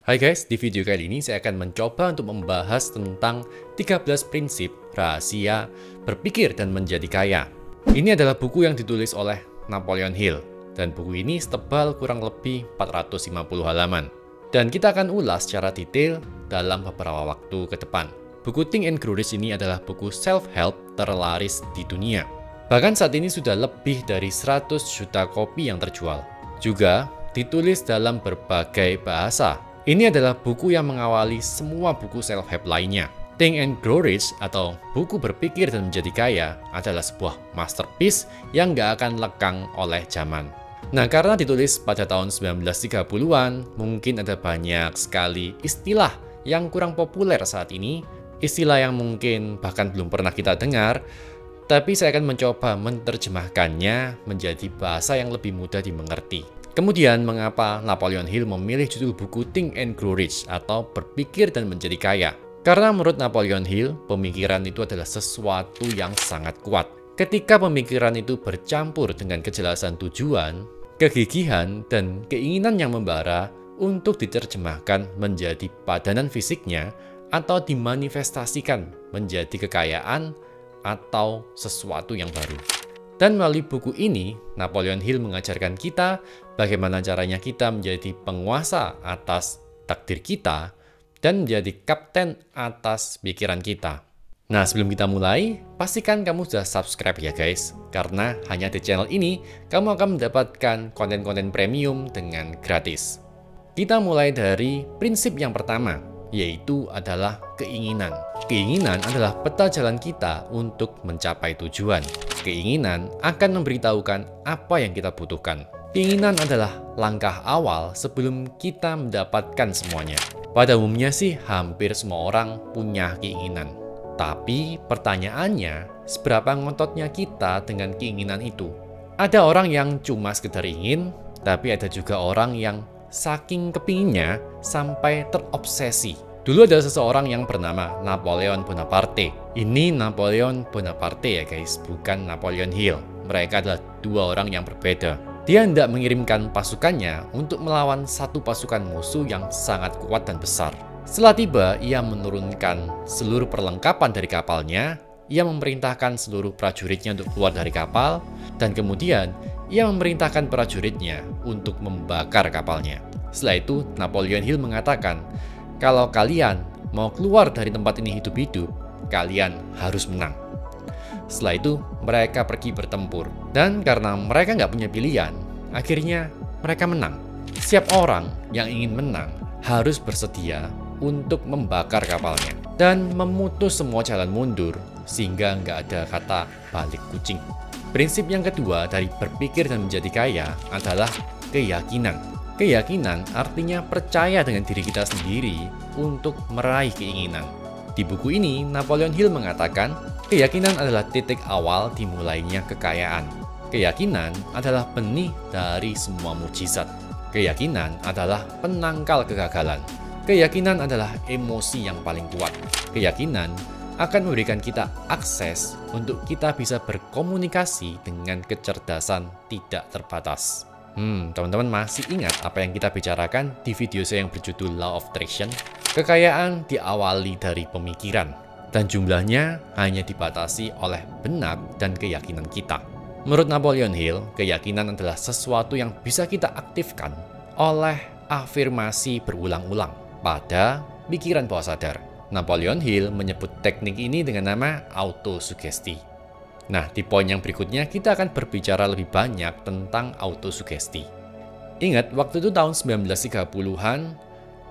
Hai guys, di video kali ini saya akan mencoba untuk membahas tentang 13 prinsip rahasia berpikir dan menjadi kaya. Ini adalah buku yang ditulis oleh Napoleon Hill, dan buku ini setebal kurang lebih 450 halaman. Dan kita akan ulas secara detail dalam beberapa waktu ke depan. Buku Think and Grow Rich ini adalah buku self-help terlaris di dunia. Bahkan saat ini sudah lebih dari 100 juta kopi yang terjual. Juga ditulis dalam berbagai bahasa. Ini adalah buku yang mengawali semua buku self-help lainnya. Think and Grow Rich atau buku berpikir dan menjadi kaya adalah sebuah masterpiece yang gak akan lekang oleh zaman. Nah, karena ditulis pada tahun 1930-an, mungkin ada banyak sekali istilah yang kurang populer saat ini, istilah yang mungkin bahkan belum pernah kita dengar, tapi saya akan mencoba menerjemahkannya menjadi bahasa yang lebih mudah dimengerti. Kemudian, mengapa Napoleon Hill memilih judul buku Think and Grow Rich atau berpikir dan menjadi kaya? Karena menurut Napoleon Hill, pemikiran itu adalah sesuatu yang sangat kuat. Ketika pemikiran itu bercampur dengan kejelasan tujuan, kegigihan, dan keinginan yang membara untuk diterjemahkan menjadi padanan fisiknya atau dimanifestasikan menjadi kekayaan atau sesuatu yang baru. Dan melalui buku ini, Napoleon Hill mengajarkan kita bagaimana caranya kita menjadi penguasa atas takdir kita dan menjadi kapten atas pikiran kita. Nah, sebelum kita mulai, pastikan kamu sudah subscribe ya guys, karena hanya di channel ini kamu akan mendapatkan konten-konten premium dengan gratis. Kita mulai dari prinsip yang pertama, yaitu adalah keinginan. Keinginan adalah peta jalan kita untuk mencapai tujuan. Keinginan akan memberitahukan apa yang kita butuhkan. Keinginan adalah langkah awal sebelum kita mendapatkan semuanya. Pada umumnya sih hampir semua orang punya keinginan. Tapi pertanyaannya, seberapa ngototnya kita dengan keinginan itu? Ada orang yang cuma sekedar ingin, tapi ada juga orang yang saking kepinginnya sampai terobsesi. Dulu ada seseorang yang bernama Napoleon Bonaparte. Ini Napoleon Bonaparte ya guys, bukan Napoleon Hill. Mereka adalah dua orang yang berbeda. Dia hendak mengirimkan pasukannya untuk melawan satu pasukan musuh yang sangat kuat dan besar. Setelah tiba, ia menurunkan seluruh perlengkapan dari kapalnya. Ia memerintahkan seluruh prajuritnya untuk keluar dari kapal. Dan kemudian, ia memerintahkan prajuritnya untuk membakar kapalnya. Setelah itu, Napoleon Hill mengatakan, kalau kalian mau keluar dari tempat ini hidup-hidup, kalian harus menang. Setelah itu, mereka pergi bertempur. Dan karena mereka nggak punya pilihan, akhirnya mereka menang. Setiap orang yang ingin menang harus bersedia untuk membakar kapalnya dan memutus semua jalan mundur sehingga nggak ada kata balik kucing. Prinsip yang kedua dari berpikir dan menjadi kaya adalah keyakinan. Keyakinan artinya percaya dengan diri kita sendiri untuk meraih keinginan. Di buku ini, Napoleon Hill mengatakan, keyakinan adalah titik awal dimulainya kekayaan. Keyakinan adalah benih dari semua mukjizat. Keyakinan adalah penangkal kegagalan. Keyakinan adalah emosi yang paling kuat. Keyakinan akan memberikan kita akses untuk kita bisa berkomunikasi dengan kecerdasan tidak terbatas. Teman-teman masih ingat apa yang kita bicarakan di video saya yang berjudul Law of Attraction? Kekayaan diawali dari pemikiran, dan jumlahnya hanya dibatasi oleh benak dan keyakinan kita. Menurut Napoleon Hill, keyakinan adalah sesuatu yang bisa kita aktifkan oleh afirmasi berulang-ulang pada pikiran bawah sadar. Napoleon Hill menyebut teknik ini dengan nama autosugesti. Nah, di poin yang berikutnya kita akan berbicara lebih banyak tentang autosugesti. Ingat, waktu itu tahun 1930-an,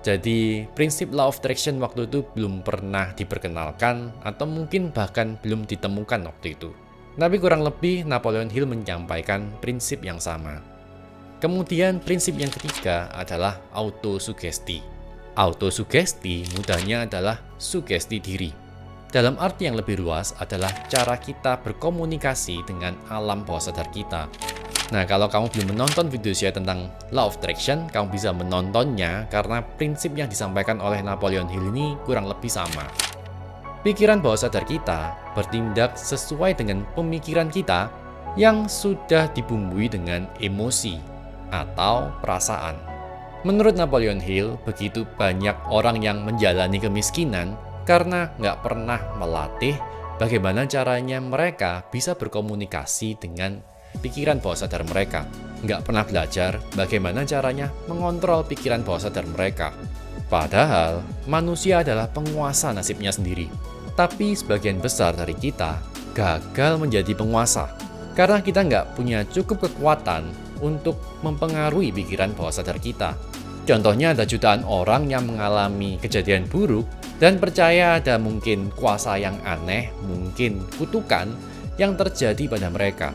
jadi prinsip Law of Attraction waktu itu belum pernah diperkenalkan atau mungkin bahkan belum ditemukan waktu itu. Tapi kurang lebih Napoleon Hill menyampaikan prinsip yang sama. Kemudian prinsip yang ketiga adalah autosugesti. Autosugesti mudahnya adalah sugesti diri. Dalam arti yang lebih luas adalah cara kita berkomunikasi dengan alam bawah sadar kita. Nah, kalau kamu belum menonton video saya tentang Law of Attraction, kamu bisa menontonnya karena prinsip yang disampaikan oleh Napoleon Hill ini kurang lebih sama. Pikiran bawah sadar kita bertindak sesuai dengan pemikiran kita yang sudah dibumbui dengan emosi atau perasaan. Menurut Napoleon Hill, begitu banyak orang yang menjalani kemiskinan karena nggak pernah melatih bagaimana caranya mereka bisa berkomunikasi dengan pikiran bawah sadar mereka. Nggak pernah belajar bagaimana caranya mengontrol pikiran bawah sadar mereka. Padahal, manusia adalah penguasa nasibnya sendiri. Tapi sebagian besar dari kita gagal menjadi penguasa. Karena kita nggak punya cukup kekuatan untuk mempengaruhi pikiran bawah sadar kita. Contohnya ada jutaan orang yang mengalami kejadian buruk dan percaya ada mungkin kuasa yang aneh, mungkin kutukan yang terjadi pada mereka.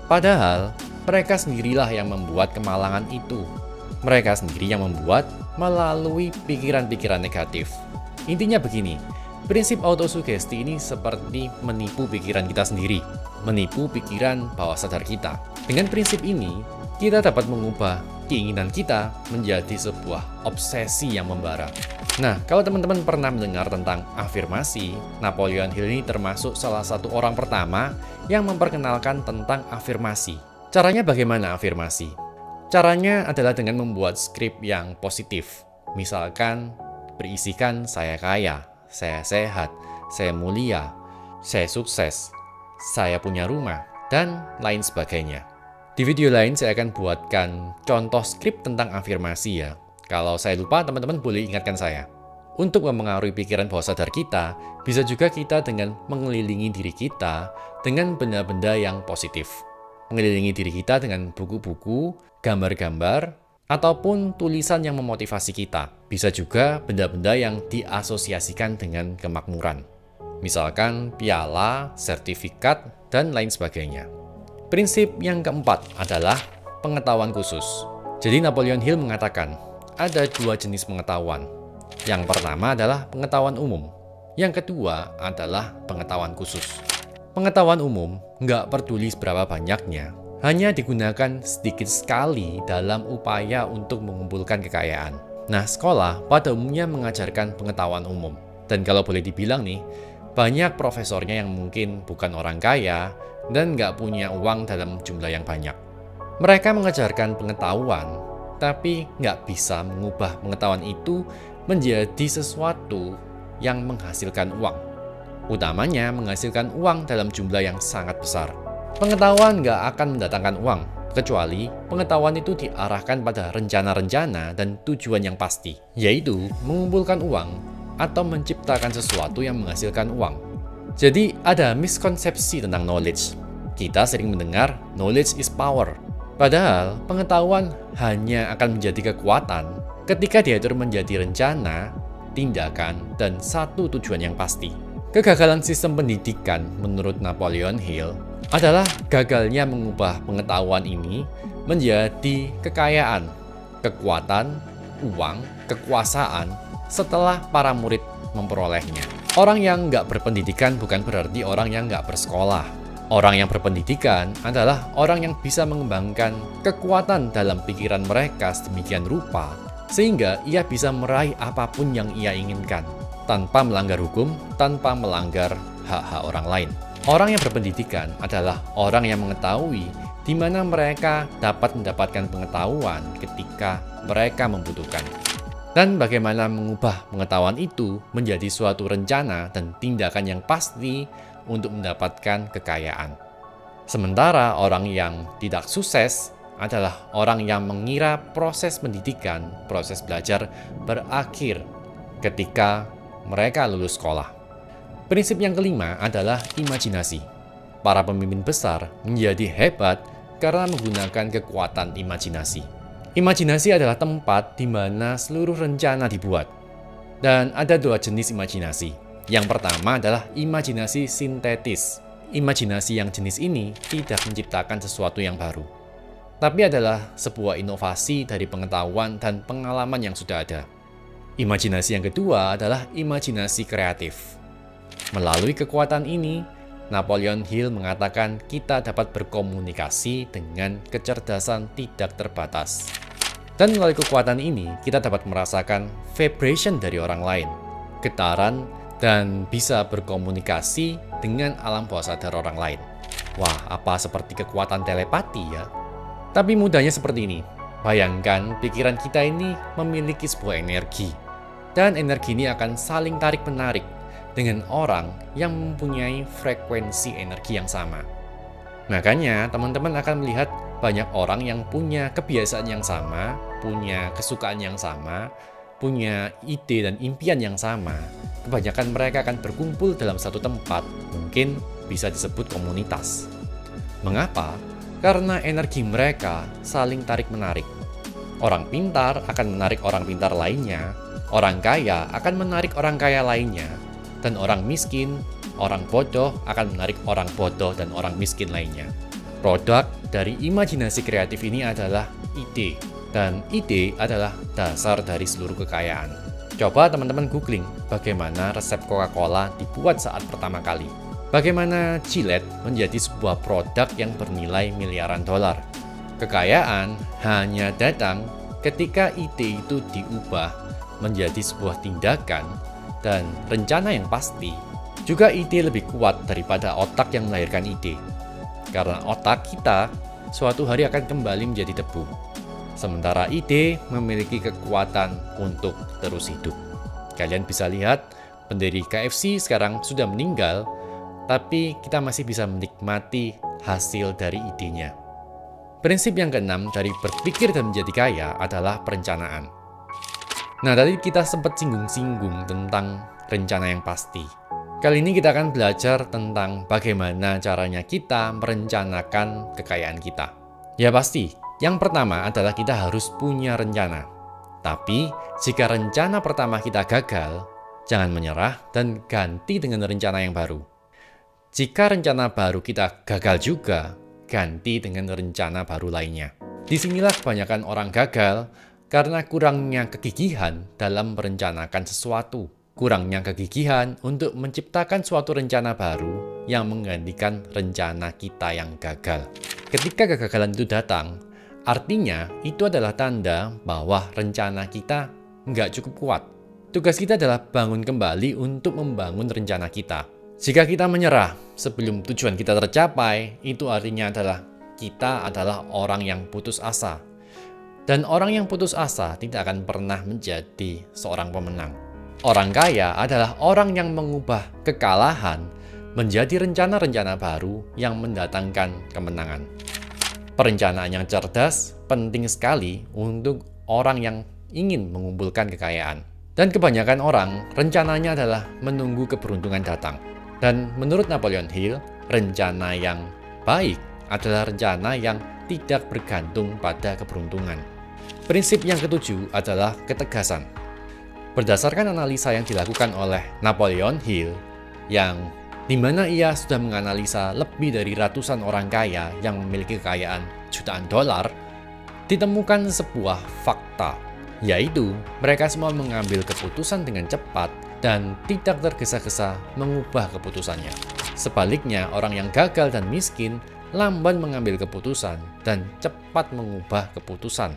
Padahal, mereka sendirilah yang membuat kemalangan itu. Mereka sendiri yang membuat melalui pikiran-pikiran negatif. Intinya begini, prinsip autosugesti ini seperti menipu pikiran kita sendiri, menipu pikiran bawah sadar kita. Dengan prinsip ini, kita dapat mengubah keinginan kita menjadi sebuah obsesi yang membara. Nah, kalau teman-teman pernah mendengar tentang afirmasi, Napoleon Hill ini termasuk salah satu orang pertama yang memperkenalkan tentang afirmasi. Caranya bagaimana afirmasi? Caranya adalah dengan membuat skrip yang positif. Misalkan berisikan saya kaya, saya sehat, saya mulia, saya sukses, saya punya rumah, dan lain sebagainya. Di video lain saya akan buatkan contoh skrip tentang afirmasi ya. Kalau saya lupa, teman-teman boleh ingatkan saya. Untuk mempengaruhi pikiran bawah sadar kita, bisa juga kita dengan mengelilingi diri kita dengan benda-benda yang positif. Mengelilingi diri kita dengan buku-buku, gambar-gambar, ataupun tulisan yang memotivasi kita. Bisa juga benda-benda yang diasosiasikan dengan kemakmuran. Misalkan piala, sertifikat, dan lain sebagainya. Prinsip yang keempat adalah pengetahuan khusus. Jadi Napoleon Hill mengatakan, ada dua jenis pengetahuan. Yang pertama adalah pengetahuan umum. Yang kedua adalah pengetahuan khusus. Pengetahuan umum nggak peduli seberapa banyaknya, hanya digunakan sedikit sekali dalam upaya untuk mengumpulkan kekayaan. Nah, sekolah pada umumnya mengajarkan pengetahuan umum. Dan kalau boleh dibilang nih, banyak profesornya yang mungkin bukan orang kaya dan nggak punya uang dalam jumlah yang banyak. Mereka mengajarkan pengetahuan, tapi nggak bisa mengubah pengetahuan itu menjadi sesuatu yang menghasilkan uang. Utamanya menghasilkan uang dalam jumlah yang sangat besar. Pengetahuan nggak akan mendatangkan uang, kecuali pengetahuan itu diarahkan pada rencana-rencana dan tujuan yang pasti, yaitu mengumpulkan uang atau menciptakan sesuatu yang menghasilkan uang. Jadi ada miskonsepsi tentang knowledge. Kita sering mendengar knowledge is power. Padahal pengetahuan hanya akan menjadi kekuatan ketika diatur menjadi rencana, tindakan, dan satu tujuan yang pasti. Kegagalan sistem pendidikan menurut Napoleon Hill adalah gagalnya mengubah pengetahuan ini menjadi kekayaan, kekuatan, uang, kekuasaan setelah para murid memperolehnya. Orang yang nggak berpendidikan bukan berarti orang yang nggak bersekolah. Orang yang berpendidikan adalah orang yang bisa mengembangkan kekuatan dalam pikiran mereka sedemikian rupa, sehingga ia bisa meraih apapun yang ia inginkan, tanpa melanggar hukum, tanpa melanggar hak-hak orang lain. Orang yang berpendidikan adalah orang yang mengetahui di mana mereka dapat mendapatkan pengetahuan ketika mereka membutuhkan. Dan bagaimana mengubah pengetahuan itu menjadi suatu rencana dan tindakan yang pasti untuk mendapatkan kekayaan. Sementara orang yang tidak sukses adalah orang yang mengira proses pendidikan, proses belajar berakhir ketika mereka lulus sekolah. Prinsip yang kelima adalah imajinasi. Para pemimpin besar menjadi hebat karena menggunakan kekuatan imajinasi. Imajinasi adalah tempat di mana seluruh rencana dibuat. Dan ada dua jenis imajinasi. Yang pertama adalah imajinasi sintetis. Imajinasi yang jenis ini tidak menciptakan sesuatu yang baru, tapi adalah sebuah inovasi dari pengetahuan dan pengalaman yang sudah ada. Imajinasi yang kedua adalah imajinasi kreatif. Melalui kekuatan ini, Napoleon Hill mengatakan kita dapat berkomunikasi dengan kecerdasan tidak terbatas. Dan melalui kekuatan ini, kita dapat merasakan vibration dari orang lain, getaran, dan bisa berkomunikasi dengan alam bawah sadar orang lain. Wah, apa seperti kekuatan telepati ya? Tapi mudahnya seperti ini. Bayangkan pikiran kita ini memiliki sebuah energi, dan energi ini akan saling tarik-menarik dengan orang yang mempunyai frekuensi energi yang sama. Makanya teman-teman akan melihat banyak orang yang punya kebiasaan yang sama, punya kesukaan yang sama, punya ide dan impian yang sama. Kebanyakan mereka akan berkumpul dalam satu tempat, mungkin bisa disebut komunitas. Mengapa? Karena energi mereka saling tarik-menarik. Orang pintar akan menarik orang pintar lainnya, orang kaya akan menarik orang kaya lainnya, dan orang miskin, orang bodoh akan menarik orang bodoh dan orang miskin lainnya. Produk dari imajinasi kreatif ini adalah ide, dan ide adalah dasar dari seluruh kekayaan. Coba teman-teman googling bagaimana resep Coca-Cola dibuat saat pertama kali. Bagaimana Gillette menjadi sebuah produk yang bernilai miliaran dolar. Kekayaan hanya datang ketika ide itu diubah menjadi sebuah tindakan dan rencana yang pasti. Juga ide lebih kuat daripada otak yang melahirkan ide. Karena otak kita suatu hari akan kembali menjadi debu. Sementara ide memiliki kekuatan untuk terus hidup. Kalian bisa lihat pendiri KFC sekarang sudah meninggal, tapi kita masih bisa menikmati hasil dari idenya. Prinsip yang keenam dari berpikir dan menjadi kaya adalah perencanaan. Nah, tadi kita sempat singgung-singgung tentang rencana yang pasti. Kali ini kita akan belajar tentang bagaimana caranya kita merencanakan kekayaan kita. Ya pasti, yang pertama adalah kita harus punya rencana. Tapi, jika rencana pertama kita gagal, jangan menyerah dan ganti dengan rencana yang baru. Jika rencana baru kita gagal juga, ganti dengan rencana baru lainnya. Disinilah kebanyakan orang gagal karena kurangnya kegigihan dalam merencanakan sesuatu. Kurangnya kegigihan untuk menciptakan suatu rencana baru yang menggantikan rencana kita yang gagal. Ketika kegagalan itu datang, artinya itu adalah tanda bahwa rencana kita nggak cukup kuat. Tugas kita adalah bangun kembali untuk membangun rencana kita. Jika kita menyerah sebelum tujuan kita tercapai, itu artinya adalah kita adalah orang yang putus asa. Dan orang yang putus asa tidak akan pernah menjadi seorang pemenang. Orang kaya adalah orang yang mengubah kekalahan menjadi rencana-rencana baru yang mendatangkan kemenangan. Perencanaan yang cerdas penting sekali untuk orang yang ingin mengumpulkan kekayaan. Dan kebanyakan orang rencananya adalah menunggu keberuntungan datang. Dan menurut Napoleon Hill, rencana yang baik adalah rencana yang tidak bergantung pada keberuntungan. Prinsip yang ketujuh adalah ketegasan. Berdasarkan analisa yang dilakukan oleh Napoleon Hill, yang dimana ia sudah menganalisa lebih dari ratusan orang kaya yang memiliki kekayaan jutaan dolar, ditemukan sebuah fakta, yaitu mereka semua mengambil keputusan dengan cepat dan tidak tergesa-gesa mengubah keputusannya. Sebaliknya, orang yang gagal dan miskin lamban mengambil keputusan dan cepat mengubah keputusan.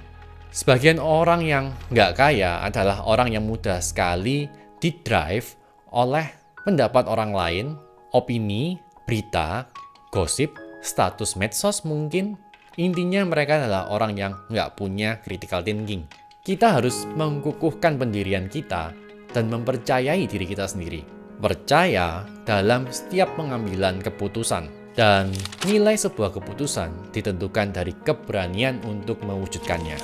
Sebagian orang yang nggak kaya adalah orang yang mudah sekali didrive oleh pendapat orang lain, opini, berita, gosip, status medsos mungkin. Intinya mereka adalah orang yang nggak punya critical thinking. Kita harus mengukuhkan pendirian kita dan mempercayai diri kita sendiri. Percaya dalam setiap pengambilan keputusan. Dan nilai sebuah keputusan ditentukan dari keberanian untuk mewujudkannya.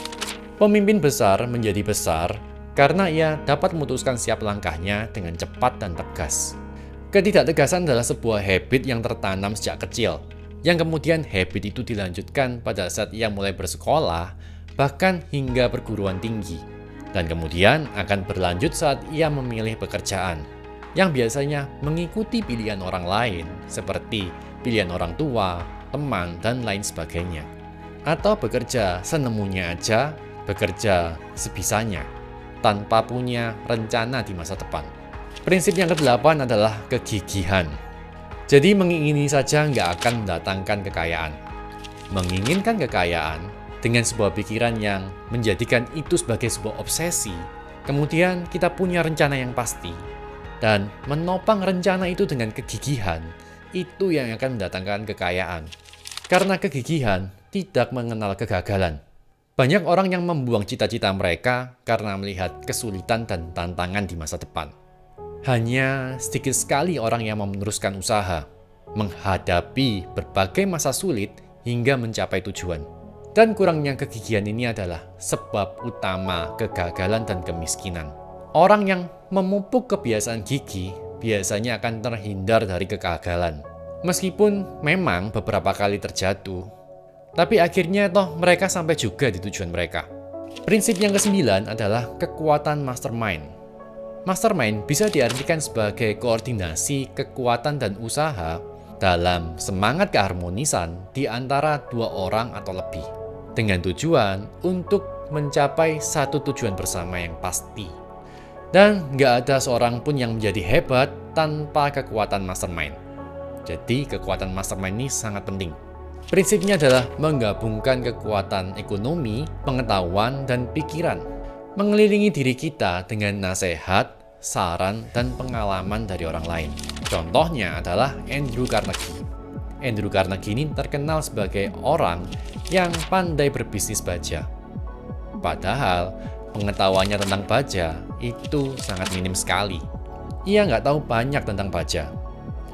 Pemimpin besar menjadi besar karena ia dapat memutuskan setiap langkahnya dengan cepat dan tegas. Ketidaktegasan adalah sebuah habit yang tertanam sejak kecil, yang kemudian habit itu dilanjutkan pada saat ia mulai bersekolah, bahkan hingga perguruan tinggi, dan kemudian akan berlanjut saat ia memilih pekerjaan, yang biasanya mengikuti pilihan orang lain, seperti pilihan orang tua, teman, dan lain sebagainya. Atau bekerja senemunya aja, bekerja sebisanya, tanpa punya rencana di masa depan. Prinsip yang ke-8 adalah kegigihan. Jadi mengingini saja nggak akan mendatangkan kekayaan. Menginginkan kekayaan dengan sebuah pikiran yang menjadikan itu sebagai sebuah obsesi, kemudian kita punya rencana yang pasti, dan menopang rencana itu dengan kegigihan, itu yang akan mendatangkan kekayaan. Karena kegigihan tidak mengenal kegagalan. Banyak orang yang membuang cita-cita mereka karena melihat kesulitan dan tantangan di masa depan. Hanya sedikit sekali orang yang mau meneruskan usaha, menghadapi berbagai masa sulit hingga mencapai tujuan. Dan kurangnya kegigihan ini adalah sebab utama kegagalan dan kemiskinan. Orang yang memupuk kebiasaan gigih biasanya akan terhindar dari kegagalan. Meskipun memang beberapa kali terjatuh, tapi akhirnya toh mereka sampai juga di tujuan mereka. Prinsip yang ke-9 adalah kekuatan mastermind. Mastermind bisa diartikan sebagai koordinasi, kekuatan, dan usaha dalam semangat keharmonisan di antara dua orang atau lebih, dengan tujuan untuk mencapai satu tujuan bersama yang pasti. Dan nggak ada seorang pun yang menjadi hebat tanpa kekuatan mastermind. Jadi kekuatan mastermind ini sangat penting. Prinsipnya adalah menggabungkan kekuatan ekonomi, pengetahuan, dan pikiran. Mengelilingi diri kita dengan nasihat, saran, dan pengalaman dari orang lain. Contohnya adalah Andrew Carnegie. Andrew Carnegie ini terkenal sebagai orang yang pandai berbisnis baja. Padahal, pengetahuannya tentang baja itu sangat minim sekali. Ia nggak tahu banyak tentang baja.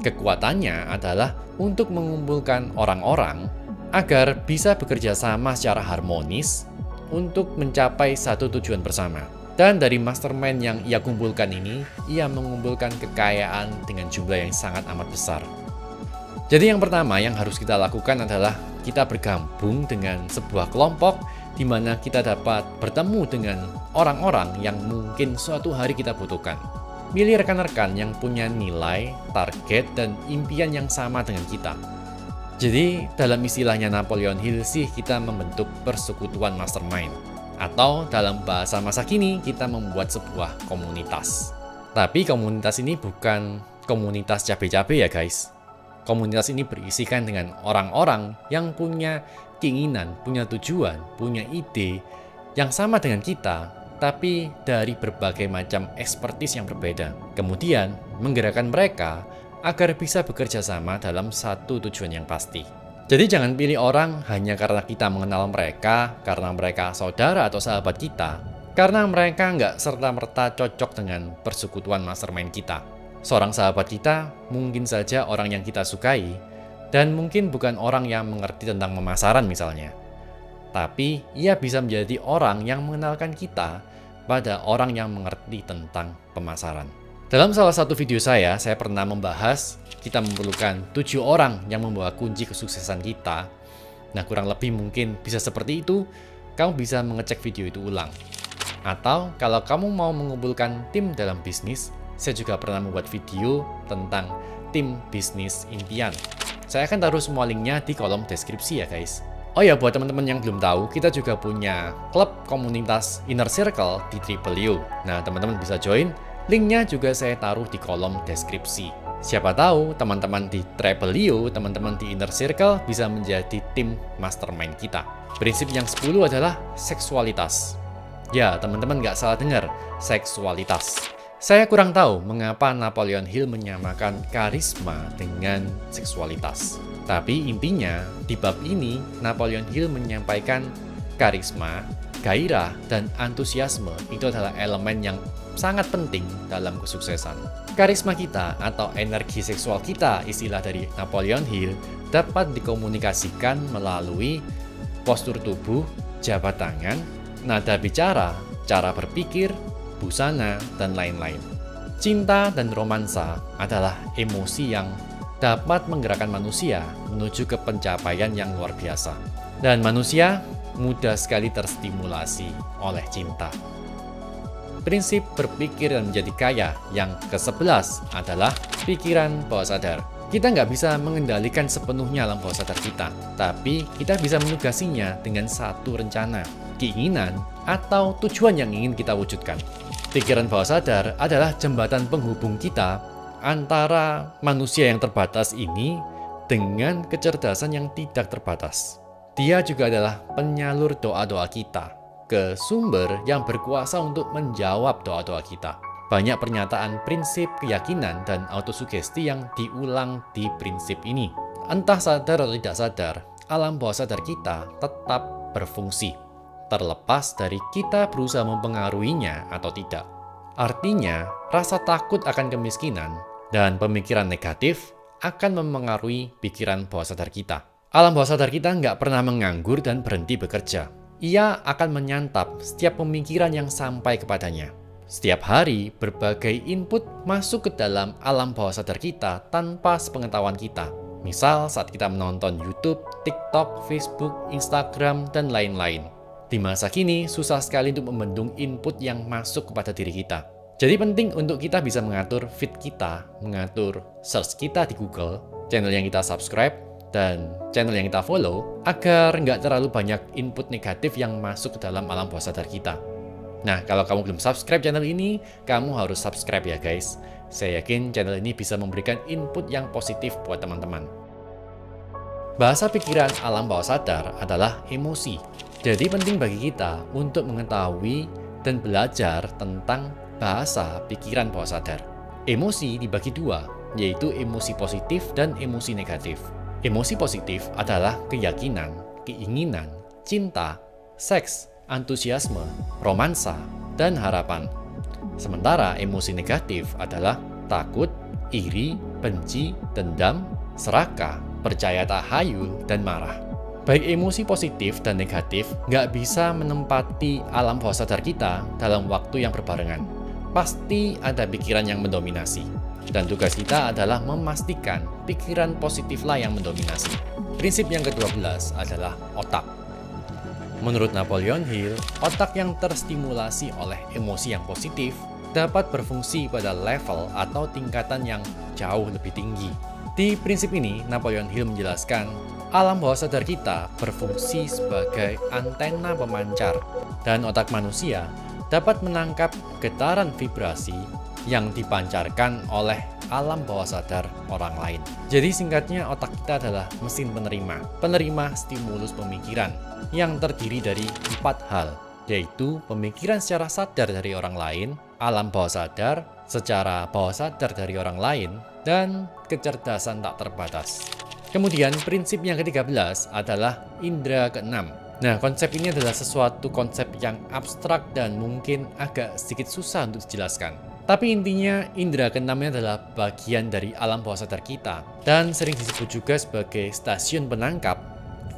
Kekuatannya adalah untuk mengumpulkan orang-orang agar bisa bekerja sama secara harmonis untuk mencapai satu tujuan bersama. Dan dari mastermind yang ia kumpulkan ini, ia mengumpulkan kekayaan dengan jumlah yang sangat amat besar. Jadi yang pertama yang harus kita lakukan adalah kita bergabung dengan sebuah kelompok di mana kita dapat bertemu dengan orang-orang yang mungkin suatu hari kita butuhkan. Pilih rekan-rekan yang punya nilai, target, dan impian yang sama dengan kita. Jadi, dalam istilahnya Napoleon Hill sih, kita membentuk persekutuan mastermind. Atau dalam bahasa masa kini, kita membuat sebuah komunitas. Tapi komunitas ini bukan komunitas cabe-cabe ya guys. Komunitas ini berisikan dengan orang-orang yang punya keinginan, punya tujuan, punya ide yang sama dengan kita, tapi dari berbagai macam ekspertis yang berbeda. Kemudian, menggerakkan mereka agar bisa bekerja sama dalam satu tujuan yang pasti. Jadi jangan pilih orang hanya karena kita mengenal mereka, karena mereka saudara atau sahabat kita, karena mereka nggak serta-merta cocok dengan persekutuan mastermind kita. Seorang sahabat kita mungkin saja orang yang kita sukai, dan mungkin bukan orang yang mengerti tentang pemasaran misalnya. Tapi ia bisa menjadi orang yang mengenalkan kita pada orang yang mengerti tentang pemasaran. Dalam salah satu video saya pernah membahas kita memerlukan 7 orang yang membawa kunci kesuksesan kita. Nah, kurang lebih mungkin bisa seperti itu. Kamu bisa mengecek video itu ulang. Atau kalau kamu mau mengumpulkan tim dalam bisnis, saya juga pernah membuat video tentang tim bisnis impian. Saya akan taruh semua linknya di kolom deskripsi ya guys. Oh ya, buat teman-teman yang belum tahu, kita juga punya klub komunitas Inner Circle di Triple U. Nah, teman-teman bisa join, linknya juga saya taruh di kolom deskripsi. Siapa tahu teman-teman di Triple U, teman-teman di Inner Circle bisa menjadi tim mastermind kita. Prinsip yang 10 adalah seksualitas. Ya, teman-teman nggak salah dengar, seksualitas. Saya kurang tahu mengapa Napoleon Hill menyamakan karisma dengan seksualitas. Tapi intinya, di bab ini, Napoleon Hill menyampaikan karisma, gairah, dan antusiasme itu adalah elemen yang sangat penting dalam kesuksesan. Karisma kita atau energi seksual kita, istilah dari Napoleon Hill, dapat dikomunikasikan melalui postur tubuh, jabat tangan, nada bicara, cara berpikir, busana, dan lain-lain. Cinta dan romansa adalah emosi yang dapat menggerakkan manusia menuju ke pencapaian yang luar biasa. Dan manusia mudah sekali terstimulasi oleh cinta. Prinsip berpikir dan menjadi kaya yang ke-11 adalah pikiran bawah sadar. Kita nggak bisa mengendalikan sepenuhnya alam bawah sadar kita, tapi kita bisa menugasinya dengan satu rencana, keinginan, atau tujuan yang ingin kita wujudkan. Pikiran bawah sadar adalah jembatan penghubung kita antara manusia yang terbatas ini dengan kecerdasan yang tidak terbatas. Dia juga adalah penyalur doa-doa kita ke sumber yang berkuasa untuk menjawab doa-doa kita. Banyak pernyataan prinsip keyakinan dan autosugesti yang diulang di prinsip ini. Entah sadar atau tidak sadar, alam bawah sadar kita tetap berfungsi. terlepas dari kita berusaha mempengaruhinya atau tidak. Artinya, rasa takut akan kemiskinan dan pemikiran negatif akan memengaruhi pikiran bawah sadar kita. Alam bawah sadar kita nggak pernah menganggur dan berhenti bekerja. Ia akan menyantap setiap pemikiran yang sampai kepadanya. Setiap hari, berbagai input masuk ke dalam alam bawah sadar kita tanpa sepengetahuan kita. Misal saat kita menonton YouTube, TikTok, Facebook, Instagram, dan lain-lain. Di masa kini, susah sekali untuk membendung input yang masuk kepada diri kita. Jadi penting untuk kita bisa mengatur feed kita, mengatur search kita di Google, channel yang kita subscribe, dan channel yang kita follow, agar nggak terlalu banyak input negatif yang masuk ke dalam alam bawah sadar kita. Nah, kalau kamu belum subscribe channel ini, kamu harus subscribe ya guys. Saya yakin channel ini bisa memberikan input yang positif buat teman-teman. Bahasa pikiran alam bawah sadar adalah emosi. Jadi penting bagi kita untuk mengetahui dan belajar tentang bahasa pikiran bawah sadar. Emosi dibagi dua, yaitu emosi positif dan emosi negatif. Emosi positif adalah keyakinan, keinginan, cinta, seks, antusiasme, romansa, dan harapan. Sementara emosi negatif adalah takut, iri, benci, dendam, serakah, percaya tak hayul, dan marah. Baik emosi positif dan negatif nggak bisa menempati alam bawah sadar kita dalam waktu yang berbarengan. Pasti ada pikiran yang mendominasi. Dan tugas kita adalah memastikan pikiran positiflah yang mendominasi. Prinsip yang ke-12 adalah otak. Menurut Napoleon Hill, otak yang terstimulasi oleh emosi yang positif dapat berfungsi pada level atau tingkatan yang jauh lebih tinggi. Di prinsip ini, Napoleon Hill menjelaskan, alam bawah sadar kita berfungsi sebagai antena pemancar, dan otak manusia dapat menangkap getaran vibrasi yang dipancarkan oleh alam bawah sadar orang lain. Jadi singkatnya, otak kita adalah mesin penerima stimulus pemikiran yang terdiri dari 4 hal, yaitu pemikiran secara sadar dari orang lain, alam bawah sadar, secara bawah sadar dari orang lain, dan kecerdasan tak terbatas. Kemudian prinsip yang ke-13 adalah indera keenam. Nah, konsep ini adalah sesuatu konsep yang abstrak dan mungkin agak sedikit susah untuk dijelaskan. Tapi intinya, indera keenamnya adalah bagian dari alam bawah sadar kita dan sering disebut juga sebagai stasiun penangkap,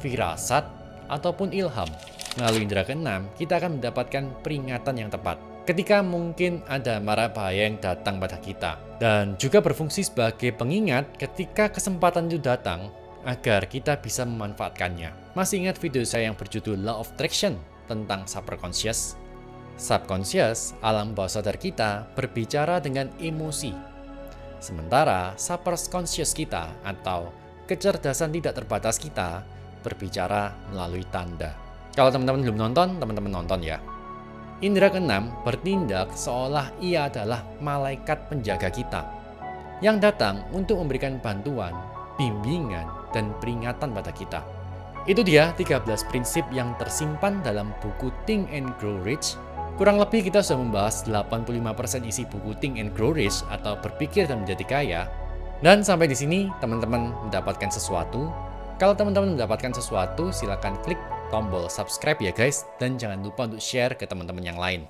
firasat, ataupun ilham. Melalui indera keenam, kita akan mendapatkan peringatan yang tepat ketika mungkin ada mara bahaya yang datang pada kita, dan juga berfungsi sebagai pengingat ketika kesempatan itu datang agar kita bisa memanfaatkannya. Masih ingat video saya yang berjudul Law of Attraction tentang subconscious? Subconscious, alam bawah sadar kita, berbicara dengan emosi. Sementara subconscious kita atau kecerdasan tidak terbatas kita berbicara melalui tanda. Kalau teman-teman belum nonton, teman-teman nonton ya. Indera keenam bertindak seolah ia adalah malaikat penjaga kita yang datang untuk memberikan bantuan, bimbingan, dan peringatan pada kita. Itu dia 13 prinsip yang tersimpan dalam buku Think and Grow Rich. Kurang lebih kita sudah membahas 85% isi buku Think and Grow Rich atau berpikir dan menjadi kaya. Dan sampai di sini teman-teman mendapatkan sesuatu. Kalau teman-teman mendapatkan sesuatu, silakan klik tombol subscribe ya guys, dan jangan lupa untuk share ke teman-teman yang lain.